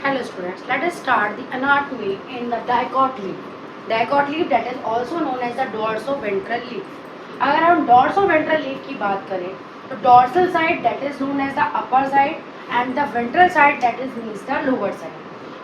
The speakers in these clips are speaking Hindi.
Hello students, let us start the anatomy in the dicot leaf. Dicot leaf that is also known as the dorsoventral leaf. अगर हम dorsoventral leaf की बात करें तो dorsal side that is known as the upper side and the ventral side that is means the lower side.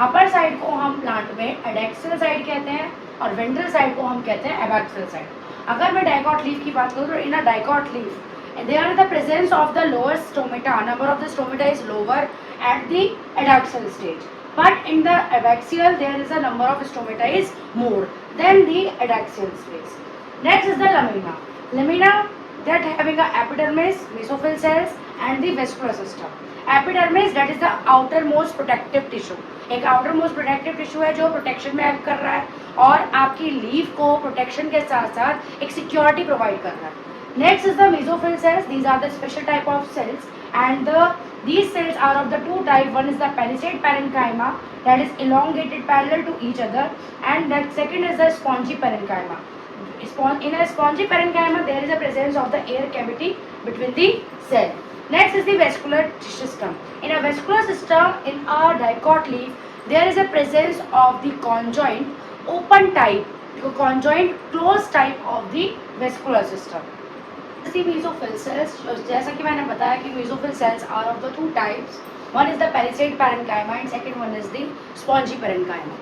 upper side को हम plant में adaxial side कहते हैं और ventral side को हम कहते हैं abaxial side. अगर मैं dicot leaf की बात करूँ तो in a dicot leaf there are the presence of the lower stomata. Number of the stomata is lower at the adaxial stage, but in the abaxial there is a number of stomata is more than the adaxial stage. Next is the lamina. Lamina that having a epidermis, mesophyll cells and the vascular system. Epidermis that is the outermost protective tissue. एक outermost protective tissue है जो protection में help कर रहा है और आपकी leaf को protection के साथ साथ एक security provide कर रहा है. Next is the mesophyll cells. These are the special type of cells, and these cells are of the two type. One is the palisade parenchyma that is elongated parallel to each other, and that second is the spongy parenchyma. In a spongy parenchyma, there is a presence of the air cavity between the cell. Next is the vascular system. In a vascular system, in a dicot leaf, there is a presence of the conjoint open type, conjoint closed type of the vascular system. Mesophyll cells, जैसा कि मैंने बताया कि mesophyll cells are of the two types. One is the palisade parenchyma and second one is the spongy parenchyma.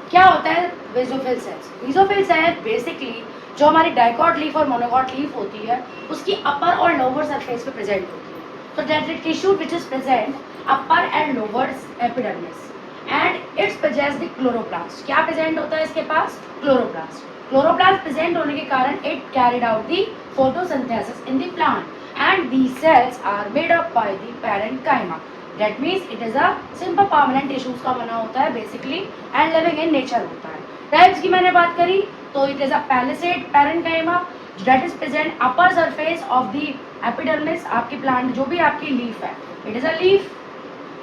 क्या होता है mesophyll cells? Mesophyll cells basically जो हमारी dicot leaf और monocot leaf होती है उसकी upper और lower surface पे present होती है. So that the tissue which is present upper and lower epidermis and it's possess the chloroplast. क्या present होता है इसके पास? Chloroplast. Chloroplast present होने के कारण it carried out the photosynthesis in the plant and these cells are made up by the parenchyma. That means it is a simple permanent tissues का बना होता है basically and living in nature होता है. Types की मैंने बात करी तो it is a palisade parenchyma that is present upper surface of the epidermis. आपकी plant जो भी आपकी leaf है it is a leaf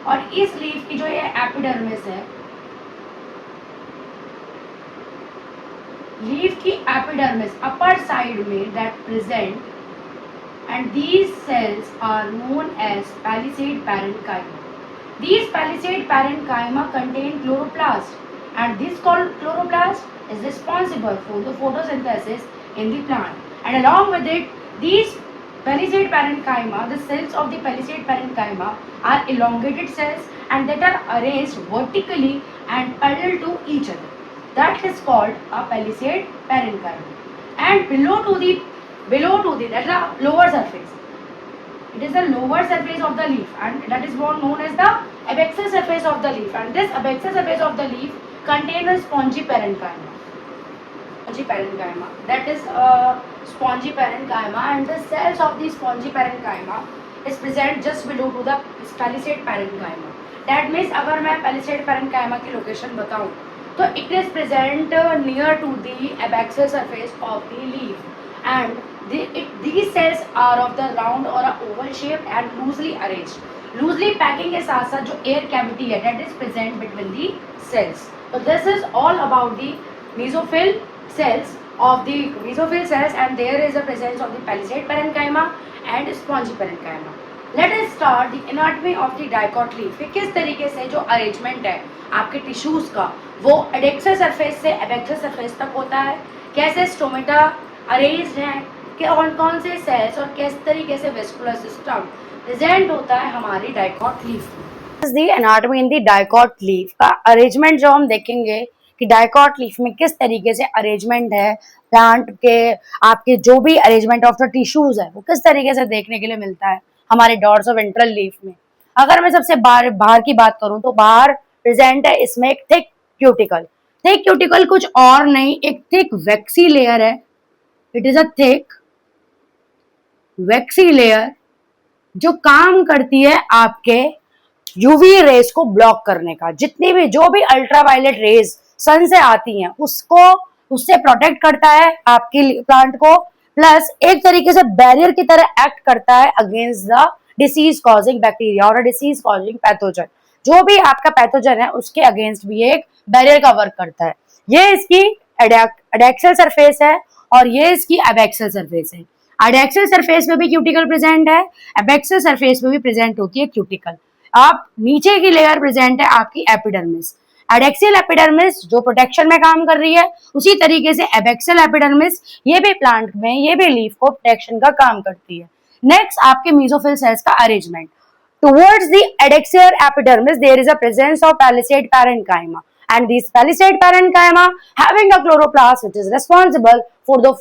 और इस leaf की जो ये epidermis है leaf की epidermis upper side में that present and these cells are known as palisade parenchyma. These palisade parenchyma contain chloroplast and this chloroplast is responsible for the photosynthesis in the plant and along with it these palisade parenchyma, the cells of the palisade parenchyma are elongated cells and that are arranged vertically and parallel to each other. That is called a palisade parenchyma. And below to the that is the lower surface. It is the lower surface of the leaf and that is what known as the abaxial surface of the leaf. And this abaxial surface of the leaf contains a spongy parenchyma. Spongy parenchyma. That is a spongy parenchyma and the cells of the spongy parenchyma is present just below to the palisade parenchyma. That means अगर मैं palisade parenchyma की location बताऊँ so it is present near to the abaxial surface of the leaf and these cells are of the round or a oval shape and loosely arranged. Loosely packing के साथ साथ जो air cavity है that is present between the cells. So this is all about the mesophyll cells and there is a presence of the palisade parenchyma and spongy parenchyma. Let us start the anatomy of the dicot leaf. किस तरीके से जो arrangement है आपके टिश्यूज का वो एडेक्सल सरफेस से एबैक्सल सरफेस तक होता है, कैसे स्टोमेटा अरेंज्ड हैं, कौन कौन से सेल्स और किस तरीके से वेस्कुलर सिस्टम प्रेजेंट होता है हमारी डाइकॉट लीफ में. दी एनाटॉमी इन दी डाइकॉट लीफ का अरेंजमेंट जो हम देखेंगे कि डाइकॉट लीफ में किस तरीके से अरेंजमेंट है प्लांट के आपके जो भी अरेंजमेंट ऑफ द टिश्यूज है वो किस तरीके से देखने के लिए मिलता है हमारे डॉर्सोवेंट्रल लीफ में. अगर मैं सबसे बाहर की बात करूं तो बाहर प्रेजेंट है इसमें एक थिक क्यूटिकल. थिक क्यूटिकल कुछ और नहीं एक थिक वैक्सी लेयर है. It is a thick waxy layer जो काम करती है आपके यूवी रेज को ब्लॉक करने का. जितनी भी जो भी अल्ट्रावायलेट रेज सन से आती हैं उसको उससे प्रोटेक्ट करता है आपकी प्लांट को प्लस एक तरीके से बैरियर की तरह एक्ट करता है against the disease causing bacteria और डिसीज कॉजिंग पैथोजन. जो भी आपका पैथोजन है उसके अगेंस्ट भी एक बैरियर का वर्क करता है. ये इसकी एडेक्सल सरफेस है और ये इसकी एबैक्सल सरफेस है. एडेक्सल सरफेस पे भी क्यूटिकल प्रेजेंट है, एबैक्सल सरफेस पे भी प्रेजेंट होती है क्यूटिकल. आप नीचे की लेयर प्रेजेंट है आपकी एपिडर्मिस। एडेक्सियल एपिडर्मिस जो प्रोटेक्शन में काम कर रही है, उसी तरीके से एबैक्सियल एपिडर्मिस ये भी प्लांट में, ये भी लीफ को प्रोटेक्शन का काम करती है। नेक्स्ट आपके मेसोफिल सेल्स का arrangement. Towards the adexual epidermis, there is a presence of palisade parenchyma, and these palisade parenchyma having a chloroplast which is responsible for the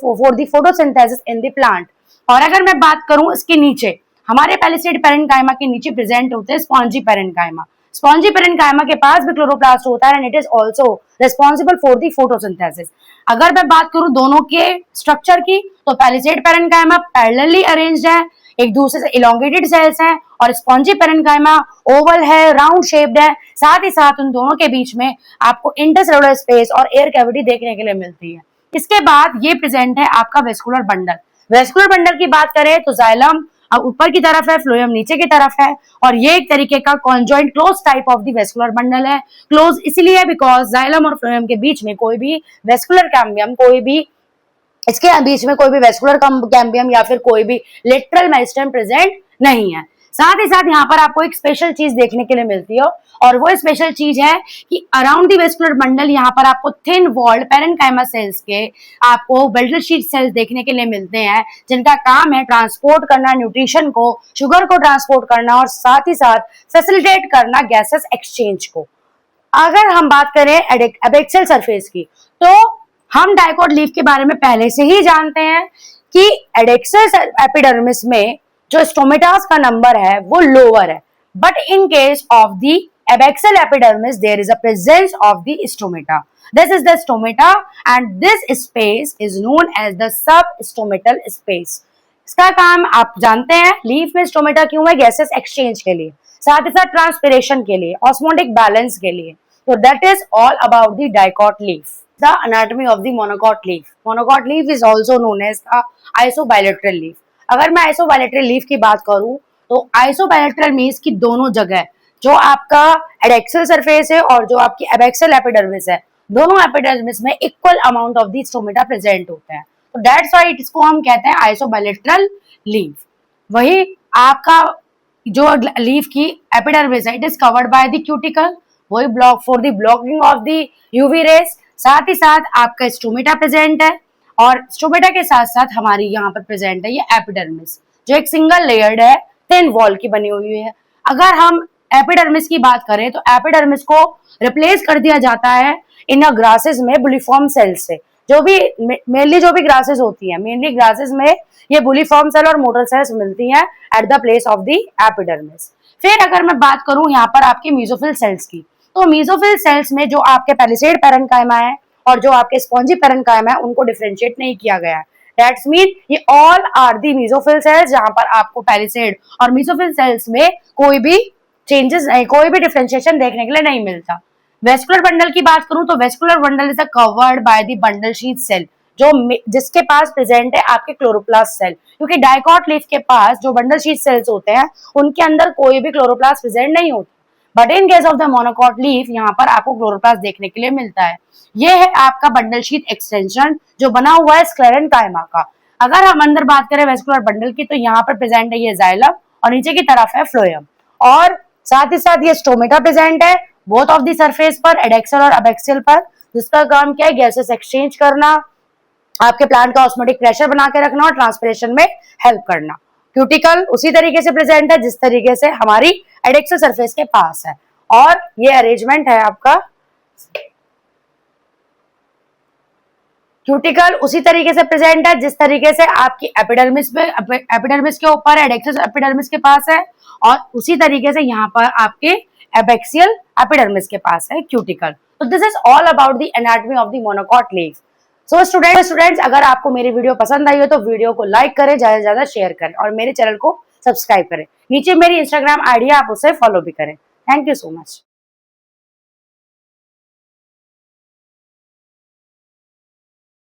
photosynthesis in the plant. और अगर मैं बात करूं इसके नीचे, हमारे palisade parenchyma के नीचे प्रेजेंट होते हैं स्पॉन्जी parenchyma. स्पॉन्जी parenchyma के पास भी क्लोरोप्लास्ट होता है, and it is also responsible for the photosynthesis. अगर मैं बात करूं दोनों के स्ट्रक्चर की, तो palisade parenchyma पैरेलली अरेंज्ड है, एक दूसरे से इलोंगेटेड सेल्स हैं, और स्पॉन्जी पेरेन्काइमा ओवल है, राउंड शेप्ड है। साथ ही साथ उन दोनों के बीच में आपको इंटरसेलुलर स्पेस और एयर कैविटी देखने के लिए मिलती है। इसके बाद ये प्रेजेंट है आपका वेस्कुलर बंडल। वेस्कुलर बंडल की बात करें तो जाइलम अब ऊपर की तरफ है, फ्लोएम नीचे की तरफ है, और ये एक तरीके का conjoint close type of the vascular bundle है। क्लोज इसलिए बिकॉज जाइलम और फ्लोएम के बीच में कोई भी वेस्कुलर कैम्बियम, कोई भी इसके बीच में कोई भी वेस्कुलर कैम्बियम या फिर कोई भी लेटरल मेरिस्टेम प्रेजेंट नहीं है। साथ ही साथ यहाँ पर आपको एक स्पेशल चीज देखने के लिए मिलती है, और वो स्पेशल चीज है कि अराउंड द वेस्कुलर बंडल यहाँ पर आपको थिन वॉल्ड पेरेन्काइमा सेल्स के आपको बंडल शीट सेल्स देखने के लिए मिलते हैं, जिनका काम है ट्रांसपोर्ट करना न्यूट्रिशन को, शुगर को ट्रांसपोर्ट करना, और साथ ही साथ फैसिलिटेट करना गैसेस एक्सचेंज को। अगर हम बात करें एबैक्सियल सरफेस की, तो हम डाइकोट लीफ के बारे में पहले से ही जानते हैं कि एडेक्सियल एपिडर्मिस में जो स्टोमेटास का नंबर है वो लोअर है, but in case of the abaxial epidermis there is a presence of the stomata. This is the stomata and this space is known as the sub stomatal space. इसका काम आप जानते हैं, लीफ में स्टोमेटा क्यों है? गैसेस एक्सचेंज के लिए, साथ ही साथ ट्रांसपिरेशन के लिए, ऑस्मोटिक बैलेंस के लिए। तो that is all about the dicot leaf. The anatomy of the monocot leaf. Monocot leaf is also known as the isobilateral leaf. अगर मैं isobilateral leaf की बात करूं तो isobilateral means कि दोनों जगह जो आपका एडेक्सियल सरफेस है और जो आपकी एबैक्सियल एपिडर्मिस है, दोनों एपिडर्मिस में equal amount of the stomata present होते हैं। तो दैट्स व्हाई इसको हम कहते हैं आइसोबाइलेटरल लीफ। वही आपका जो लीफ की एपिडर्मिस है, it is covered by the cuticle, वही block for the blocking of the UV rays. साथ ही साथ आपका स्टोमेटा प्रेजेंट है, और स्टोमेटा के साथ साथ हमारी यहाँ पर प्रेजेंट है ये एपिडर्मिस, जो एक सिंगल लेयर्ड है, थिन वॉल की बनी हुई है। अगर हम एपिडर्मिस की बात करें तो एपिडर्मिस को रिप्लेस कर दिया जाता है इन ग्रासेस में बुलिफॉर्म सेल से। जो भी मेनली जो भी ग्रासेस होती है, मेनली ग्रासेस में ये बुलिफॉर्म सेल और मोटर सेल्स मिलती हैं at the place of the epidermis. फिर अगर मैं बात करूं यहाँ पर आपके मेसोफिल सेल्स की, तो मेसोफिल सेल्स में जो आपके पैलिसेड पेरेन्काइमा है और जो आपके स्पॉन्जी पेरेन्काइमा है, उनको डिफरेंशिएट नहीं किया गया है। दैट्स मीन ये all are the mesophyll cells, जहां पर आपको पैलिसेड और मेसोफिल सेल्स में कोई भी चेंजेस नहीं, कोई भी डिफरेंशिएशन देखने के लिए नहीं मिलता। वेस्कुलर बंडल की बात करूं तो vascular bundle is covered by the bundle sheath cell, जो जिसके पास प्रेजेंट है आपके क्लोरोप्लास्ट सेल, क्योंकि डाइकोट लीफ के पास जो बंडल शीथ सेल्स होते हैं उनके अंदर कोई भी क्लोरोप्लास्ट प्रेजेंट नहीं होता। But in case of the monocot leaf यहाँ पर आपको क्लोरोप्लास्ट देखने के लिए मिलता है। ये है आपका बंडल शीथ एक्सटेंशन जो बना हुआ है स्क्लेरेन्काइमा का। अगर हम अंदर बात करें वेस्कुलर बंडल की, तो यहाँ पर प्रेजेंट है ये जाइलम और नीचे की तरफ है फ्लोएम, और साथ ही साथ ये स्टोमेटा प्रेजेंट है बोथ ऑफ द सरफेस पर, एडेक्सियल और एबैक्सियल पर, जिसका काम क्या है? गैसेस एक्सचेंज करना, आपके प्लांट का ऑस्मोटिक प्रेशर बना के रखना और ट्रांसपिरेशन में हेल्प करना। क्यूटिकल उसी तरीके से प्रेजेंट है जिस तरीके से हमारी एडेक्सियल सरफेस के पास है, और ये अरेंजमेंट है आपका। क्यूटिकल उसी तरीके से प्रेजेंट है जिस तरीके से आपकी एपिडर्मिस के ऊपर एडेक्सियल एपिडर्मिस के पास है, और उसी तरीके से यहाँ पर आपके एबैक्सियल एपिडर्मिस के पास है क्यूटिकल। तो this is all about the anatomy of the monocot leaf. So students, अगर आपको मेरी वीडियो पसंद आई हो तो वीडियो को लाइक करें, ज्यादा से ज्यादा शेयर करें, और मेरे चैनल को सब्सक्राइब करें। नीचे मेरी इंस्टाग्राम आईडी है, आप उसे फॉलो भी करें। Thank you so much.